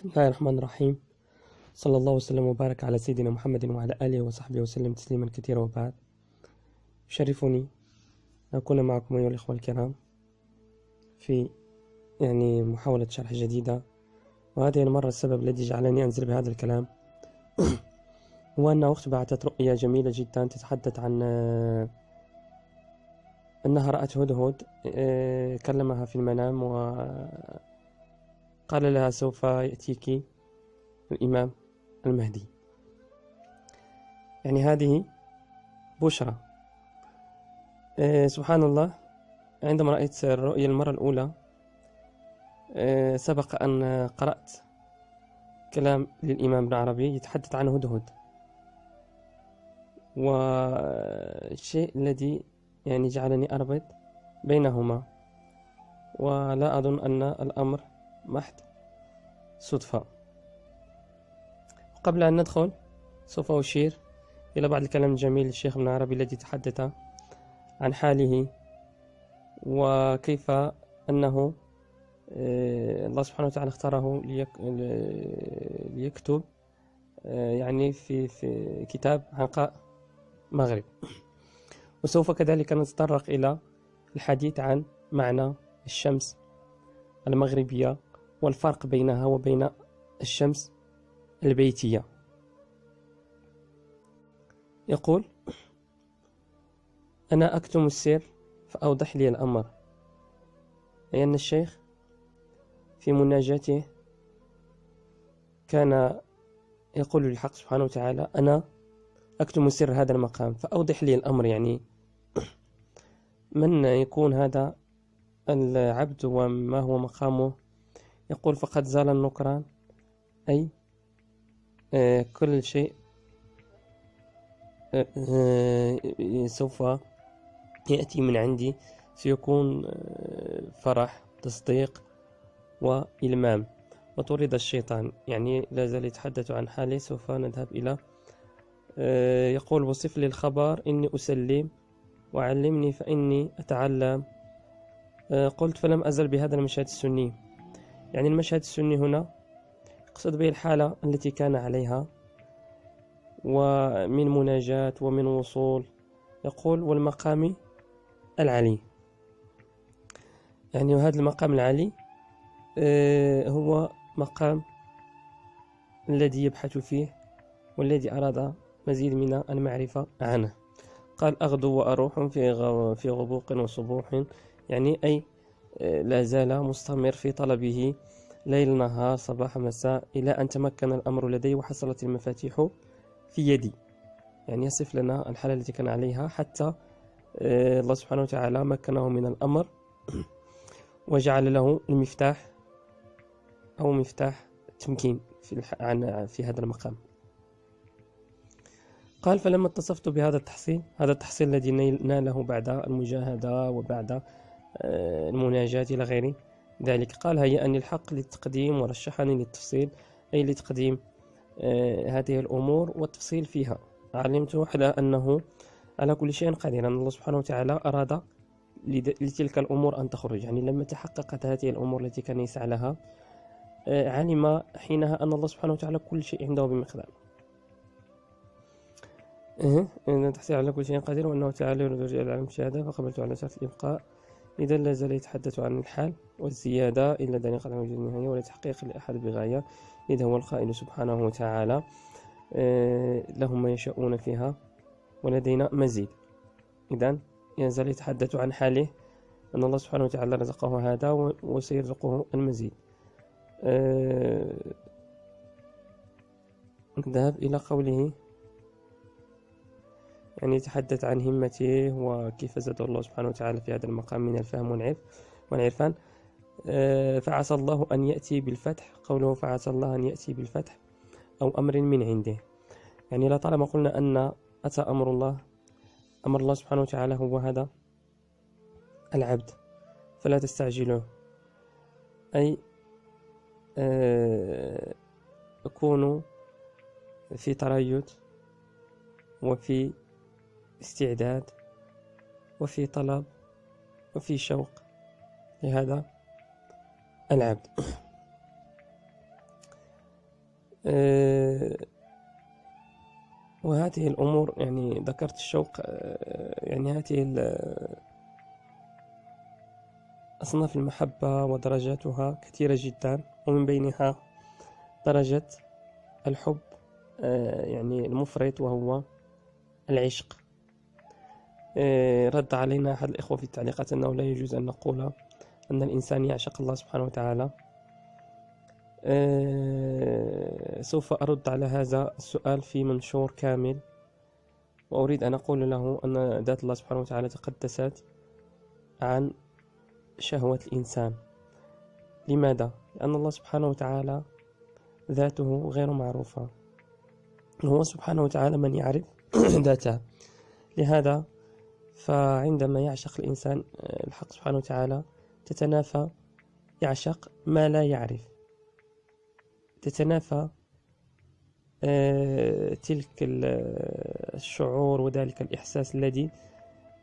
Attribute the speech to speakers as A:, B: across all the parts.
A: بسم الله الرحمن الرحيم. صلى الله وسلم وبارك على سيدنا محمد وعلى آله وصحبه وسلم تسليما كثيرا، وبعد. يشرفني أن أكون معكم أيها الإخوة الكرام في محاولة شرح جديدة. وهذه المرة السبب الذي جعلني أنزل بهذا الكلام هو أن أختي بعثت رؤية جميلة جدا تتحدث عن أنها رأت هدهد كلمها في المنام وقال لها سوف يأتيك الإمام المهدي. هذه بشرى. سبحان الله، عندما رأيت الرؤية المرة الأولى سبق أن قرأت كلام للإمام ابن عربي يتحدث عن هدهد، والشيء الذي جعلني أربط بينهما، ولا أظن أن الأمر محض صدفة. قبل أن ندخل سوف أشير إلى بعض الكلام الجميل للشيخ ابن عربي الذي تحدث عن حاله وكيف أنه الله سبحانه وتعالى اختاره ليكتب في كتاب عنقاء مغرب. وسوف كذلك نتطرق إلى الحديث عن معنى الشمس المغربية والفرق بينها وبين الشمس البيتية. يقول: أنا أكتم السر فأوضح لي الأمر. أي أن الشيخ في مناجاته كان يقول للحق سبحانه وتعالى: أنا أكتم سر هذا المقام فأوضح لي الأمر. من يكون هذا العبد وما هو مقامه؟ يقول: فقد زال النكران، أي كل شيء سوف يأتي من عندي سيكون فرح، تصديق وإلمام. وطرد الشيطان، لا زال يتحدث عن حاله. سوف نذهب إلى يقول: وصف لي الخبر إني أسلم وعلمني فإني أتعلم. قلت: فلم أزل بهذا المشهد السني. المشهد السني هنا يقصد به الحالة التي كان عليها، ومن مناجاة ومن وصول. يقول: والمقام العلي. وهذا المقام العلي هو مقام الذي يبحث فيه والذي أراد مزيد من المعرفة عنه. قال: أغدو وأروح في غبوق وصبوح، أي لا زال مستمر في طلبه ليل نهار صباح مساء إلى أن تمكن الأمر لدي وحصلت المفاتيح في يدي. يصف لنا الحالة التي كان عليها حتى الله سبحانه وتعالى مكنه من الأمر وجعل له المفتاح أو مفتاح التمكين في هذا المقام. قال: فلما اتصفت بهذا التحصيل، هذا التحصيل الذي ناله بعد المجاهدة وبعد المناجاة إلى غير ذلك، قال: هيأني الحق للتقديم ورشحني للتفصيل، أي لتقديم هذه الأمور والتفصيل فيها. علمت على أنه على كل شيء قدير، أن الله سبحانه وتعالى أراد لتلك الأمور أن تخرج. لما تحققت هذه الأمور التي كان يسعى لها، علم حينها أن الله سبحانه وتعالى كل شيء عنده بمقدار. إن تحصيل على كل شيء قدير، وأنه تعالى يريد رجال العالم الشهادة، فقبلت على شرط الإبقاء. إذا لا زال يتحدث عن الحال والزيادة إلا داني قد وجد النهاية ولا تحقيق لأحد بغاية، إذا هو القائل سبحانه وتعالى: لهم ما يشاءون فيها ولدينا مزيد. إذن يزال يتحدث عن حاله أن الله سبحانه وتعالى رزقه هذا وسيرزقه المزيد. نذهب إلى قوله، يتحدث عن همته وكيف زاد الله سبحانه وتعالى في هذا المقام من الفهم والعرفان. فعسى الله أن يأتي بالفتح. قوله فعسى الله أن يأتي بالفتح أو أمر من عنده، لطالما قلنا أن أتى أمر الله سبحانه وتعالى هو هذا العبد، فلا تستعجلوه. أي كونوا في تريث وفي استعداد وفي طلب وفي شوق لهذا العبد. وهذه الأمور يعني ذكرت الشوق، يعني هذه أصناف المحبة ودرجاتها كثيرة جدا، ومن بينها درجة الحب يعني المفرط وهو العشق. رد علينا أحد الإخوة في التعليقات أنه لا يجوز أن نقول أن الإنسان يعشق الله سبحانه وتعالى. سوف أرد على هذا السؤال في منشور كامل، وأريد أن أقول له أن ذات الله سبحانه وتعالى تقدست عن شهوة الإنسان. لماذا؟ لأن الله سبحانه وتعالى ذاته غير معروفة، هو سبحانه وتعالى من يعرف ذاته. لهذا فعندما يعشق الإنسان الحق سبحانه وتعالى تتنافى يعشق ما لا يعرف، تتنافى تلك الشعور وذلك الإحساس الذي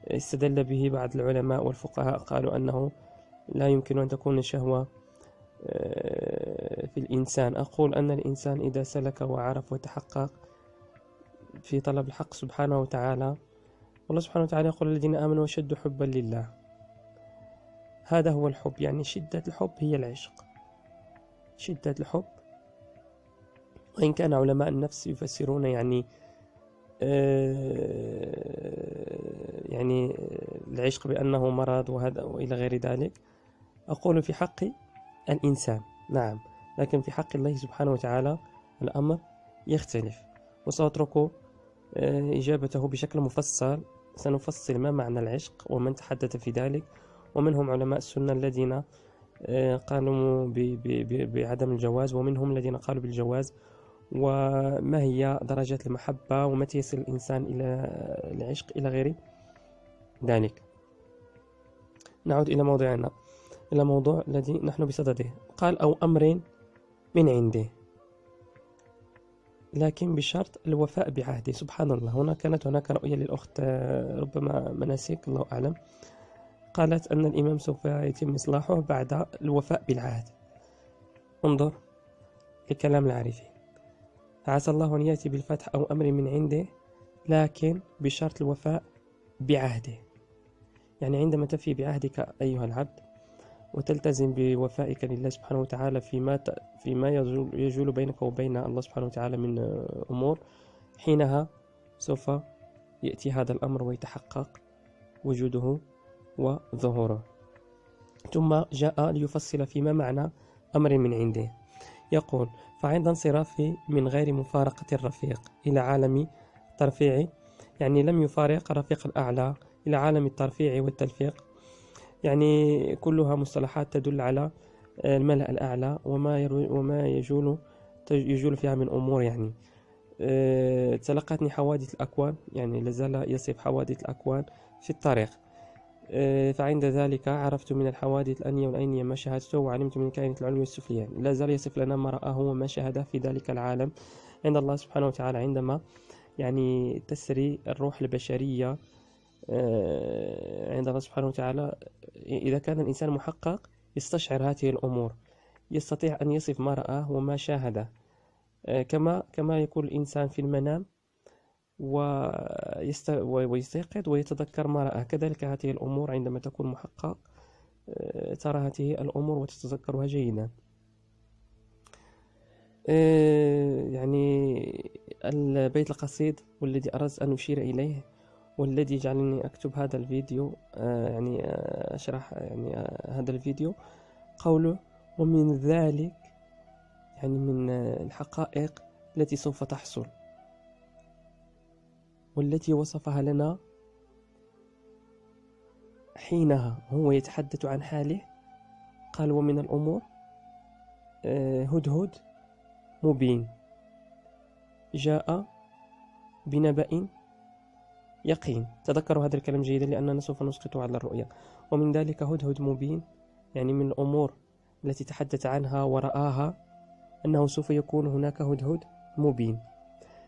A: استدل به بعض العلماء والفقهاء، قالوا أنه لا يمكن أن تكون شهوة في الإنسان. أقول أن الإنسان إذا سلك وعرف وتحقق في طلب الحق سبحانه وتعالى، والله سبحانه وتعالى يقول الذين آمنوا وشدوا حبا لله. هذا هو الحب، يعني شدة الحب هي العشق، شدة الحب. وإن كان علماء النفس يفسرون يعني يعني العشق بأنه مرض وهذا وإلى غير ذلك. أقول في حق الإنسان نعم، لكن في حق الله سبحانه وتعالى الأمر يختلف، وسأترك إجابته بشكل مفصل. سنفصل ما معنى العشق ومن تحدث في ذلك، ومنهم علماء السنة الذين قالوا بعدم الجواز، ومنهم الذين قالوا بالجواز، وما هي درجات المحبة، ومتى يصل الإنسان إلى العشق إلى غير ذلك. نعود إلى موضوعنا، إلى موضوع الذي نحن بصدده. قال أو أمر من عنده، لكن بشرط الوفاء بعهده. سبحان الله، كانت هناك رؤية للأخت ربما مناسك الله أعلم، قالت أن الإمام سوف يتم إصلاحه بعد الوفاء بالعهد. انظر لكلام العارفين، فعسى الله أن يأتي بالفتح أو أمر من عنده لكن بشرط الوفاء بعهده. يعني عندما تفي بعهدك أيها العبد وتلتزم بوفائك لله سبحانه وتعالى فيما يجول بينك وبين الله سبحانه وتعالى من أمور، حينها سوف يأتي هذا الأمر ويتحقق وجوده وظهوره. ثم جاء ليفصل فيما معنى أمر من عنده. يقول فعند انصرافه من غير مفارقة الرفيق إلى عالم الترفيع، يعني لم يفارق الرفيق الأعلى إلى عالم الترفيع والتلفيق، يعني كلها مصطلحات تدل على الملأ الأعلى وما يجول فيها من أمور. يعني تلقتني حوادث الأكوان، يعني لازال يصف حوادث الأكوان في الطريق، فعند ذلك عرفت من الحوادث الأنية والأينية ما شاهدته، وعلمت من كائنة العلوي السفلي. يعني لا زال يصف لنا ما رآه وما شاهده في ذلك العالم عند الله سبحانه وتعالى، عندما يعني تسري الروح البشرية عند الله سبحانه وتعالى. إذا كان الإنسان محقق يستشعر هذه الأمور، يستطيع أن يصف ما رآه وما شاهده، كما يكون الإنسان في المنام ويستيقظ ويتذكر ما رآه. كذلك هذه الأمور عندما تكون محقق ترى هذه الأمور وتتذكرها جيدا. يعني البيت القصيد والذي أردت أن أشير إليه والذي جعلني أكتب هذا الفيديو، يعني أشرح يعني هذا الفيديو، قوله ومن ذلك يعني من الحقائق التي سوف تحصل والتي وصفها لنا حينها هو يتحدث عن حاله. قال ومن الأمور هدهد مبين جاء بنبأ يقين. تذكروا هذا الكلام جيدا لأننا سوف نسقطه على الرؤيا. ومن ذلك هدهد مبين، يعني من الأمور التي تحدث عنها ورآها أنه سوف يكون هناك هدهد مبين،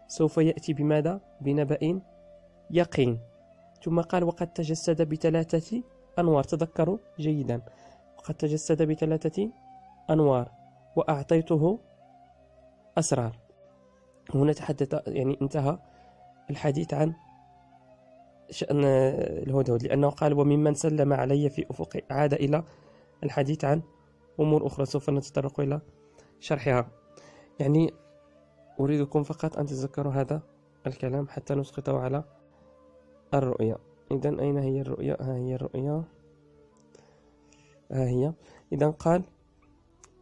A: سوف يأتي بماذا؟ بنبأ يقين. ثم قال وقد تجسد بثلاثة أنوار. تذكروا جيدا، وقد تجسد بثلاثة أنوار وأعطيته أسرار. هنا تحدث، يعني انتهى الحديث عن شأن الهدهد، لأنه قال وممن سلم علي في أفقي، عاد إلى الحديث عن أمور أخرى سوف نتطرق إلى شرحها. يعني أريدكم فقط أن تتذكروا هذا الكلام حتى نسقطه على الرؤيا. إذن أين هي الرؤيا؟ ها هي الرؤيا، ها هي. إذن قال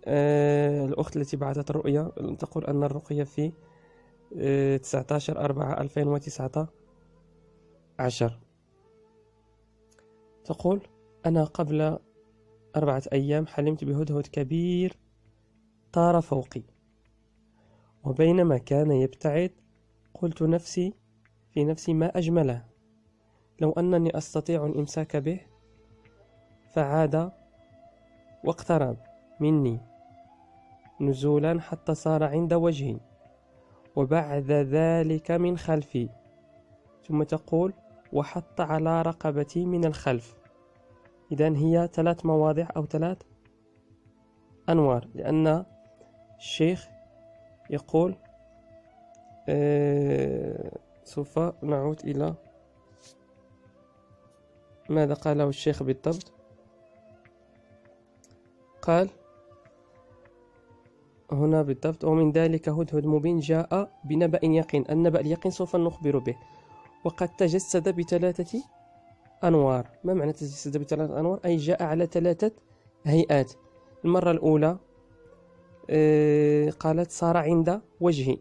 A: الأخت التي بعثت الرؤيا تقول أن الرؤيا في 19/4/2019. تقول أنا قبل 4 أيام حلمت بهدهد كبير طار فوقي، وبينما كان يبتعد قلت في نفسي ما أجمله، لو أنني أستطيع الإمساك به. فعاد واقترب مني نزولا حتى صار عند وجهي، وبعد ذلك من خلفي. ثم تقول وحط على رقبتي من الخلف. إذن هي 3 مواضع أو 3 أنوار، لأن الشيخ يقول سوف نعود إلى ماذا قاله الشيخ بالضبط. قال هنا بالضبط ومن ذلك هدهد مبين جاء بنبأ يقين. النبأ اليقين سوف نخبر به، وقد تجسد ب3 أنوار. ما معنى تجسد ب3 أنوار؟ أي جاء على 3 هيئات. المرة الأولى قالت صار عند وجهي،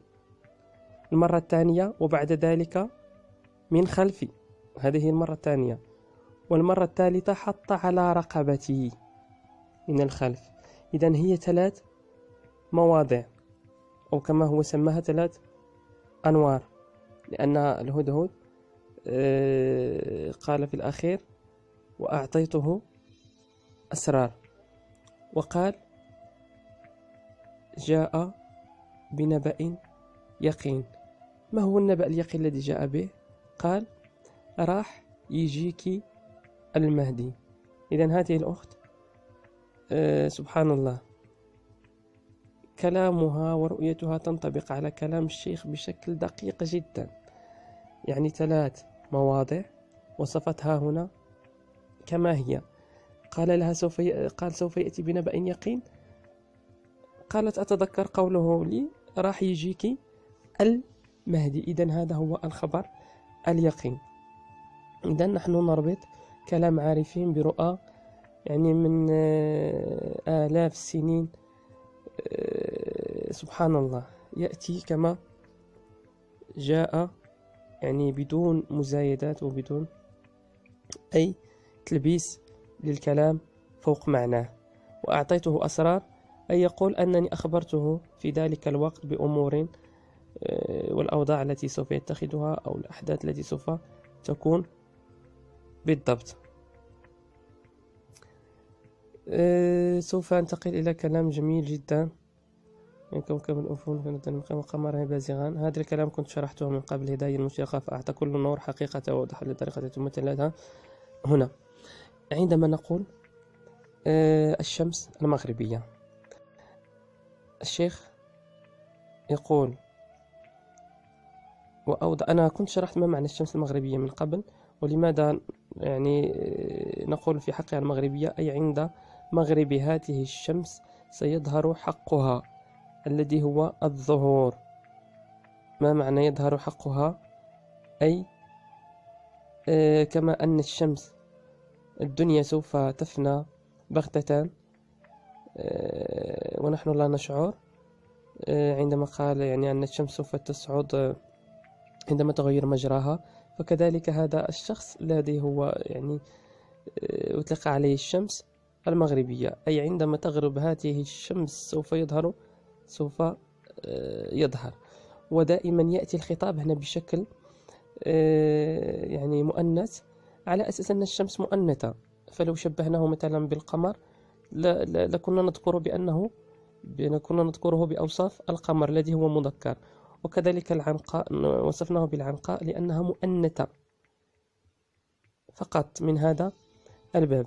A: المرة الثانية وبعد ذلك من خلفي، هذه المرة الثانية، والمرة الثالثة حط على رقبتي من الخلف. إذن هي 3 مواضع، أو كما هو سماها 3 أنوار، لأن الهدهد قال في الأخير وأعطيته أسرار، وقال جاء بنبأ يقين. ما هو النبأ اليقين الذي جاء به؟ قال راح يجيك المهدي. إذن هذه الأخت سبحان الله كلامها ورؤيتها تنطبق على كلام الشيخ بشكل دقيق جدا. يعني 3 مواضع وصفتها هنا كما هي. قال لها سوف يأتي بنبأ يقين. قالت أتذكر قوله لي راح يجيك المهدي. إذن هذا هو الخبر اليقين. إذن نحن نربط كلام عارفين برؤى يعني من آلاف السنين. سبحان الله يأتي كما جاء، يعني بدون مزايدات وبدون أي تلبيس للكلام فوق معناه. وأعطيته أسرار، أي يقول أنني أخبرته في ذلك الوقت بأمور والأوضاع التي سوف يتخذها أو الأحداث التي سوف تكون بالضبط. سوف أنتقل إلى كلام جميل جدا من كوكب الأفول كانت المقام قمرها بازغان. هذا الكلام كنت شرحته من قبل، هداية المشرقة فأعطى كل نور حقيقة ووضح لطريقة تمثلها. هنا عندما نقول الشمس المغربية، الشيخ يقول أنا كنت شرحت ما معنى الشمس المغربية من قبل، ولماذا يعني نقول في حقها المغربية، أي عند مغرب هذه الشمس سيظهر حقها الذي هو الظهور. ما معنى يظهر حقها؟ أي كما أن الشمس الدنيا سوف تفنى بغتة ونحن لا نشعر، عندما قال يعني أن الشمس سوف تصعد عندما تغير مجراها، فكذلك هذا الشخص الذي هو يعني أطلق عليه الشمس المغربية، أي عندما تغرب هذه الشمس سوف يظهر. ودائما يأتي الخطاب هنا بشكل يعني مؤنث، على أساس أن الشمس مؤنثة. فلو شبهناه مثلا بالقمر لكنا نذكره بأوصاف القمر الذي هو مذكر. وكذلك العنقاء وصفناه بالعنقاء لأنها مؤنثة فقط من هذا الباب.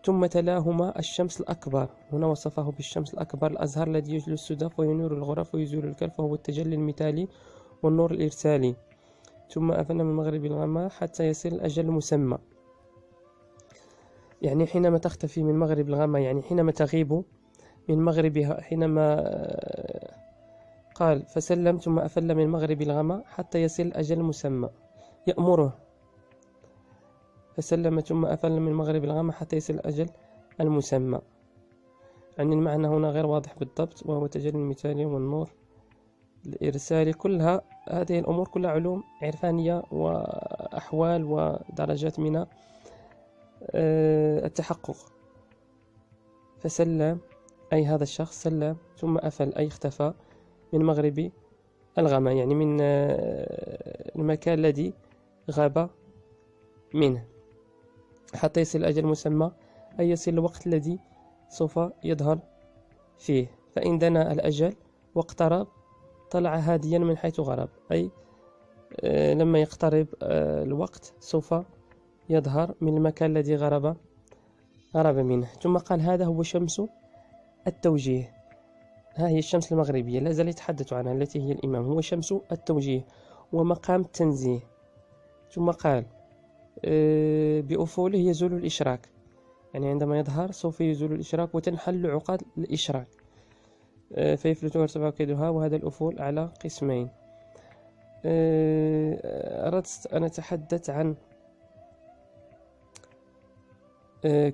A: ثم تلاهما الشمس الأكبر، هنا وصفه بالشمس الأكبر الأزهر الذي يجلو السدف وينور الغرف ويزول الكلف وهو التجلي المثالي والنور الإرسالي. ثم أفل من مغرب الغمام حتى يصل الأجل المسمى. يعني حينما تختفي من مغرب الغمام، يعني حينما تغيب من مغربها، حينما قال فسلم ثم أفل من مغرب الغمام حتى يصل الأجل المسمى، يأمره فسلم ثم أفل من مغرب الغمام حتى يصل الأجل المسمى. يعني المعنى هنا غير واضح بالضبط، وهو تجلي المثالي والنور الإرسالي. كلها هذه الأمور كلها علوم عرفانية وأحوال ودرجات من التحقق. فسلم أي هذا الشخص سلم ثم أفل أي اختفى من مغرب الغمام، يعني من المكان الذي غاب منه، حتى يصل الأجل المسمى أي يصل الوقت الذي سوف يظهر فيه. فإن دنا الأجل واقترب طلع هاديا من حيث غرب، أي لما يقترب الوقت سوف يظهر من المكان الذي غرب منه. ثم قال هذا هو شمس التوجيه، ها هي الشمس المغربية لا زال يتحدث عنها التي هي الإمام، هو شمس التوجيه ومقام التنزيه. ثم قال بأفوله يزول الإشراك، يعني عندما يظهر سوف يزول الإشراك وتنحل عقد الإشراك، فيفلت ويرتفع كيدها، وهذا الأفول على قسمين. أردت أن أتحدث عن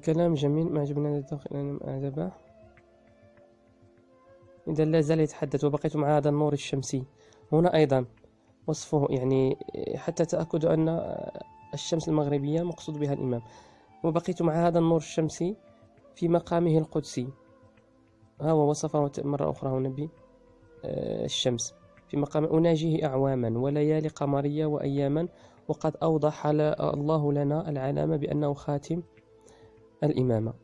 A: كلام جميل ما عجبنا الداخل أنا ما أعجبه. إذا لا زال يتحدث وبقيت مع هذا النور الشمسي، هنا أيضا وصفه يعني حتى تأكد أن الشمس المغربية مقصود بها الإمام. وبقيت مع هذا النور الشمسي في مقامه القدسي، هو وصفه مرة أخرى النبي الشمس في مقام أناجيه أعواما وليالي قمرية وأياما، وقد أوضح الله لنا العلامة بأنه خاتم الإمامة.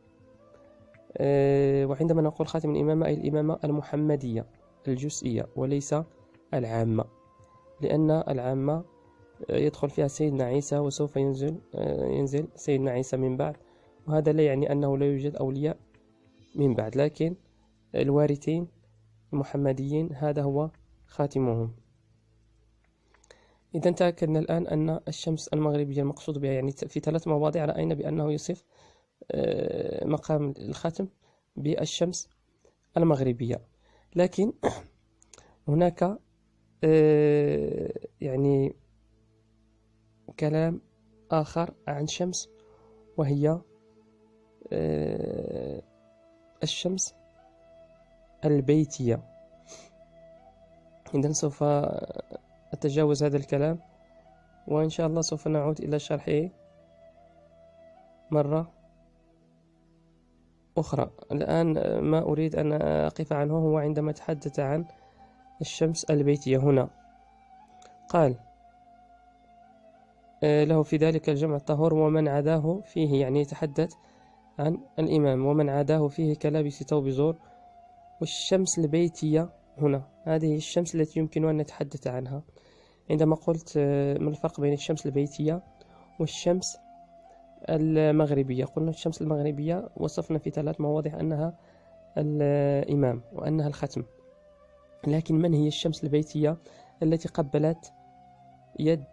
A: وعندما نقول خاتم الإمامة أي الإمامة المحمدية الجزئية وليس العامة، لأن العامة يدخل فيها سيدنا عيسى وسوف ينزل سيدنا عيسى من بعد، وهذا لا يعني أنه لا يوجد أولياء من بعد، لكن الوارثين المحمديين هذا هو خاتمهم. إذا تأكدنا الآن أن الشمس المغربية المقصود بها، يعني في 3 مواضع رأينا بأنه يصف مقام الختم بالشمس المغربية. لكن هناك يعني كلام آخر عن شمس، وهي الشمس البيتية. إذن سوف أتجاوز هذا الكلام، وإن شاء الله سوف نعود إلى شرحه مرة أخرى. الآن ما أريد أن أقف عنه هو عندما تحدث عن الشمس البيتية. هنا قال له في ذلك الجمع الطهور ومن عداه فيه، يعني يتحدث عن الإمام، ومن عداه فيه كلابس ثوب زور. والشمس البيتية هنا هذه الشمس التي يمكن أن نتحدث عنها. عندما قلت ما الفرق بين الشمس البيتية والشمس المغربية، قلنا الشمس المغربية وصفنا في 3 مواضع أنها الإمام وأنها الختم، لكن من هي الشمس البيتية التي قبلت يد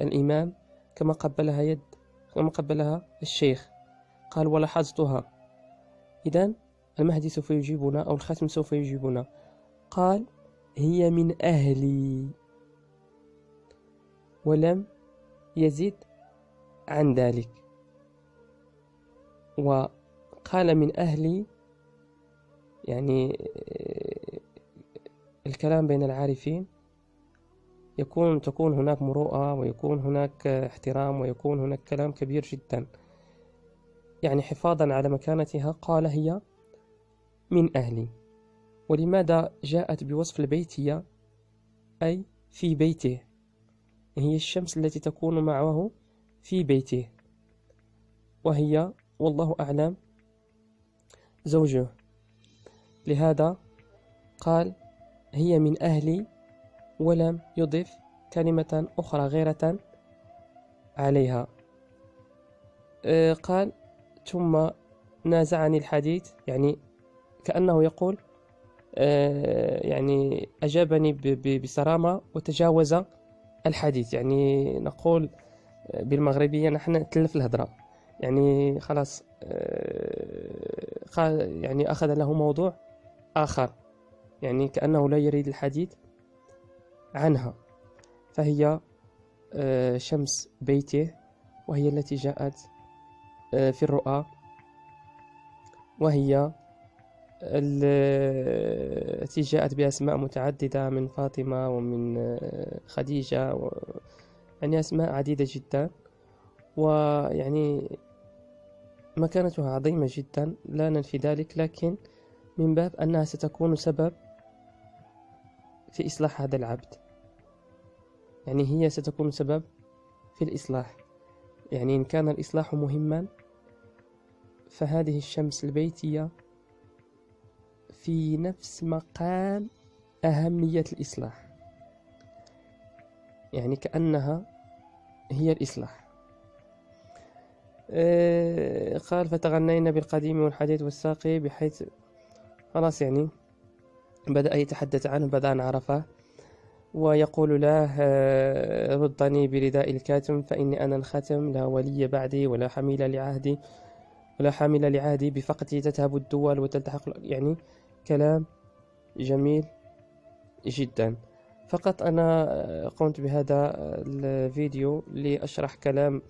A: الإمام كما قبلها الشيخ؟ قال ولاحظتها. إذن المهدي سوف يجيبنا أو الختم سوف يجيبنا. قال هي من أهلي، ولم يزد عن ذلك. وقال من أهلي يعني الكلام بين العارفين تكون هناك مروءة، ويكون هناك احترام، ويكون هناك كلام كبير جدا، يعني حفاظا على مكانتها. قال هي من أهلي. ولماذا جاءت بوصف البيتية أي في بيته؟ هي الشمس التي تكون معه في بيته، وهي والله أعلم زوجه. لهذا قال هي من أهلي، ولم يضف كلمة أخرى غيرة عليها. قال ثم نازعني الحديث، يعني كأنه يقول يعني أجابني بصرامة وتجاوز الحديث. يعني نقول بالمغربية نحن تلف الهضرة، يعني خلاص يعني أخذ له موضوع آخر، يعني كأنه لا يريد الحديث عنها. فهي شمس بيته، وهي التي جاءت في الرؤى، وهي التي جاءت بأسماء متعددة من فاطمة ومن خديجة يعني أسماء عديدة جدا، ويعني مكانتها عظيمة جدا لا ننفي ذلك، لكن من باب أنها ستكون سبب في إصلاح هذا العبد. يعني هي ستكون سبب في الإصلاح، يعني إن كان الإصلاح مهما فهذه الشمس البيتية في نفس مقام أهمية الإصلاح، يعني كأنها هي الإصلاح. قال فتغنينا بالقديم والحديث والساقي، بحيث خلاص يعني بدأ يتحدث عنه، بدأ نعرفه، ويقول له ردني برداء الكاتم فإني أنا الختم، لا ولي بعدي ولا حامل لعهدي بفقدي تذهب الدول وتلتحق. يعني كلام جميل جدا. فقط أنا قمت بهذا الفيديو لأشرح كلام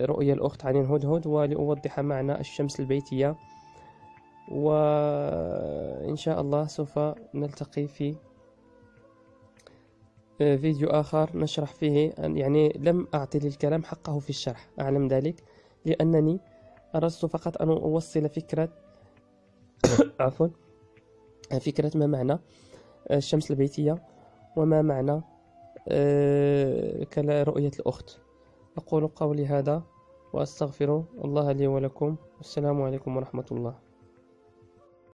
A: رؤيا الأخت عن الهدهد، ولأوضح معنى الشمس البيتية، وإن شاء الله سوف نلتقي في فيديو آخر نشرح فيه. يعني لم أعطي للكلام حقه في الشرح، أعلم ذلك، لأنني أردت فقط أن أوصل فكرة عفوا فكرة ما معنى الشمس البيتية، وما معنى رؤية الأخت. أقول قولي هذا وأستغفر الله لي ولكم، والسلام عليكم ورحمة الله.